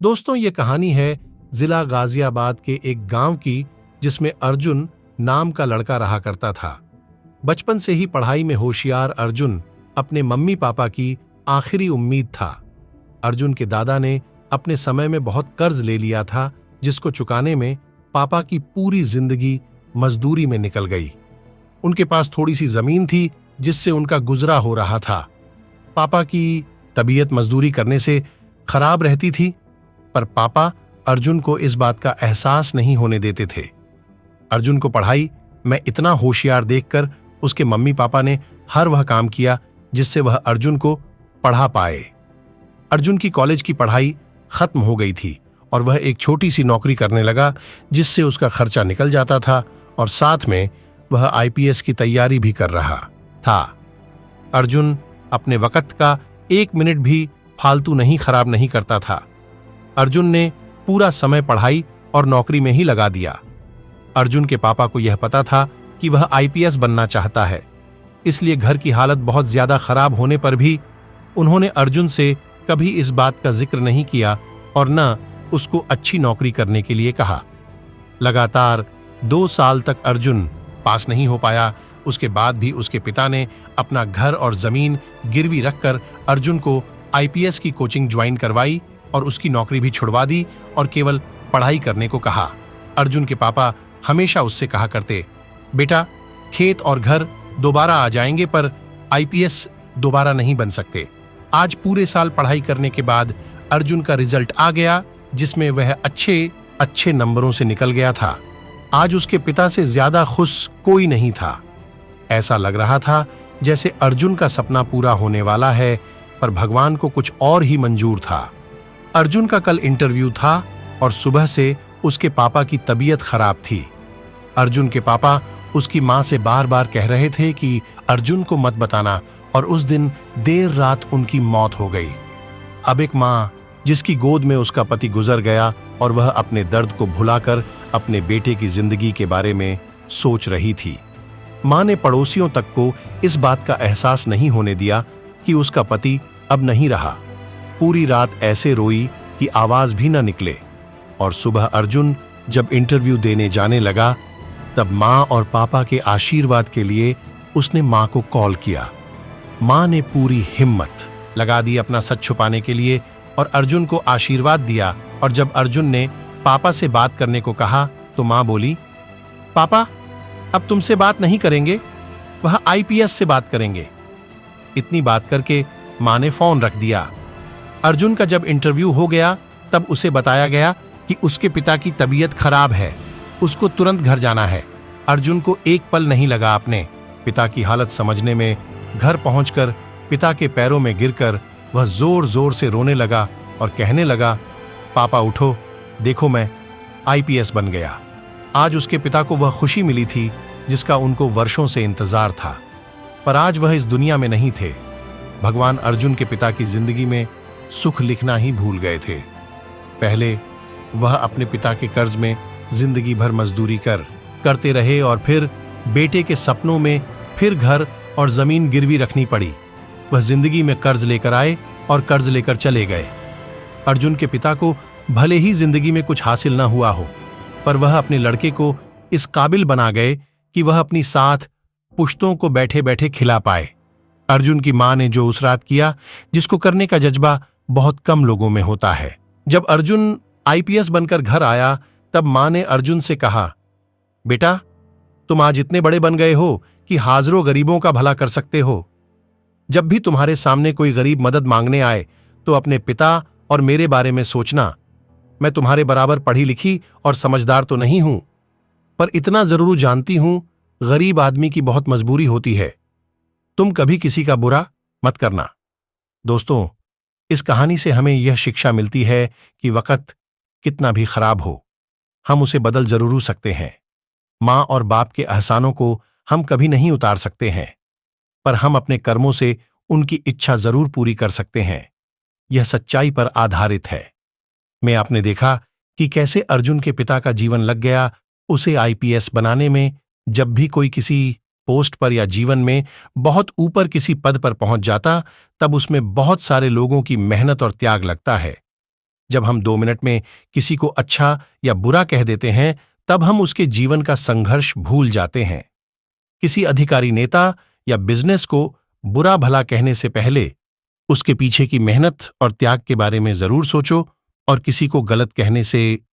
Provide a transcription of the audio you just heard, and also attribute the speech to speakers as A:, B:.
A: दोस्तों, ये कहानी है जिला गाजियाबाद के एक गांव की, जिसमें अर्जुन नाम का लड़का रहा करता था। बचपन से ही पढ़ाई में होशियार अर्जुन अपने मम्मी पापा की आखिरी उम्मीद था। अर्जुन के दादा ने अपने समय में बहुत कर्ज ले लिया था, जिसको चुकाने में पापा की पूरी जिंदगी मजदूरी में निकल गई। उनके पास थोड़ी सी जमीन थी, जिससे उनका गुजरा हो रहा था। पापा की तबीयत मजदूरी करने से खराब रहती थी, पर पापा अर्जुन को इस बात का एहसास नहीं होने देते थे। अर्जुन को पढ़ाई में इतना होशियार देखकर उसके मम्मी पापा ने हर वह काम किया जिससे वह अर्जुन को पढ़ा पाए। अर्जुन की कॉलेज की पढ़ाई खत्म हो गई थी और वह एक छोटी सी नौकरी करने लगा, जिससे उसका खर्चा निकल जाता था और साथ में वह आईपीएस की तैयारी भी कर रहा था। अर्जुन अपने वक्त का एक मिनट भी फालतू खराब नहीं करता था। अर्जुन ने पूरा समय पढ़ाई और नौकरी में ही लगा दिया। अर्जुन के पापा को यह पता था कि वह आईपीएस बनना चाहता है, इसलिए घर की हालत बहुत ज्यादा खराब होने पर भी उन्होंने अर्जुन से कभी इस बात का जिक्र नहीं किया और न उसको अच्छी नौकरी करने के लिए कहा। लगातार 2 साल तक अर्जुन पास नहीं हो पाया। उसके बाद भी उसके पिता ने अपना घर और जमीन गिरवी रखकर अर्जुन को आईपीएस की कोचिंग ज्वाइन करवाई और उसकी नौकरी भी छुड़वा दी और केवल पढ़ाई करने को कहा। अर्जुन के पापा हमेशा उससे कहा करते, बेटा, खेत और घर दोबारा आ जाएंगे, पर आईपीएस दोबारा नहीं बन सकते। आज पूरे साल पढ़ाई करने के बाद अर्जुन का रिजल्ट आ गया, जिसमें वह अच्छे नंबरों से निकल गया था। आज उसके पिता से ज्यादा खुश कोई नहीं था। ऐसा लग रहा था जैसे अर्जुन का सपना पूरा होने वाला है, पर भगवान को कुछ और ही मंजूर था। अर्जुन का कल इंटरव्यू था और सुबह से उसके पापा की तबीयत खराब थी। अर्जुन के पापा उसकी मां से बार बार कह रहे थे कि अर्जुन को मत बताना, और उस दिन देर रात उनकी मौत हो गई। अब एक मां जिसकी गोद में उसका पति गुजर गया और वह अपने दर्द को भुलाकर अपने बेटे की जिंदगी के बारे में सोच रही थी। मां ने पड़ोसियों तक को इस बात का एहसास नहीं होने दिया कि उसका पति अब नहीं रहा। पूरी रात ऐसे रोई कि आवाज भी न निकले, और सुबह अर्जुन जब इंटरव्यू देने जाने लगा, तब मां और पापा के आशीर्वाद के लिए उसने मां को कॉल किया। मां ने पूरी हिम्मत लगा दी अपना सच छुपाने के लिए और अर्जुन को आशीर्वाद दिया। और जब अर्जुन ने पापा से बात करने को कहा तो मां बोली, पापा अब तुमसे बात नहीं करेंगे, वह आईपीएस से बात करेंगे। इतनी बात करके मां ने फोन रख दिया। अर्जुन का जब इंटरव्यू हो गया, तब उसे बताया गया कि उसके पिता की तबीयत खराब है, उसको तुरंत घर जाना है। अर्जुन को एक पल नहीं लगा अपने पिता की हालत समझने में। घर पहुंचकर पिता के पैरों में गिरकर वह जोर जोर से रोने लगा और कहने लगा, पापा उठो, देखो मैं आईपीएस बन गया। आज उसके पिता को वह खुशी मिली थी जिसका उनको वर्षों से इंतजार था, पर आज वह इस दुनिया में नहीं थे। भगवान अर्जुन के पिता की जिंदगी में सुख लिखना ही भूल गए थे। पहले वह अपने पिता के कर्ज में जिंदगी भर मजदूरी करते रहे और फिर बेटे के सपनों में फिर घर और जमीन गिरवी रखनी पड़ी। वह जिंदगी में कर्ज लेकर आए और कर्ज लेकर चले गए। अर्जुन के पिता को भले ही जिंदगी में कुछ हासिल न हुआ हो, पर वह अपने लड़के को इस काबिल बना गए कि वह अपनी साथ पुश्तों को बैठे बैठे खिला पाए। अर्जुन की मां ने जो उस रात किया, जिसको करने का जज्बा बहुत कम लोगों में होता है। जब अर्जुन आईपीएस बनकर घर आया, तब मां ने अर्जुन से कहा, बेटा, तुम आज इतने बड़े बन गए हो कि हाजरों गरीबों का भला कर सकते हो। जब भी तुम्हारे सामने कोई गरीब मदद मांगने आए, तो अपने पिता और मेरे बारे में सोचना। मैं तुम्हारे बराबर पढ़ी लिखी और समझदार तो नहीं हूं, पर इतना जरूर जानती हूं, गरीब आदमी की बहुत मजबूरी होती है। तुम कभी किसी का बुरा मत करना। दोस्तों, इस कहानी से हमें यह शिक्षा मिलती है कि वक्त कितना भी खराब हो, हम उसे बदल जरूर सकते हैं। मां और बाप के एहसानों को हम कभी नहीं उतार सकते हैं, पर हम अपने कर्मों से उनकी इच्छा जरूर पूरी कर सकते हैं। यह सच्चाई पर आधारित है। मैं आपने देखा कि कैसे अर्जुन के पिता का जीवन लग गया उसे आईपीएस बनाने में। जब भी कोई किसी पोस्ट पर या जीवन में बहुत ऊपर किसी पद पर पहुंच जाता, तब उसमें बहुत सारे लोगों की मेहनत और त्याग लगता है। जब हम 2 मिनट में किसी को अच्छा या बुरा कह देते हैं, तब हम उसके जीवन का संघर्ष भूल जाते हैं। किसी अधिकारी, नेता या बिजनेस को बुरा भला कहने से पहले उसके पीछे की मेहनत और त्याग के बारे में जरूर सोचो, और किसी को गलत कहने से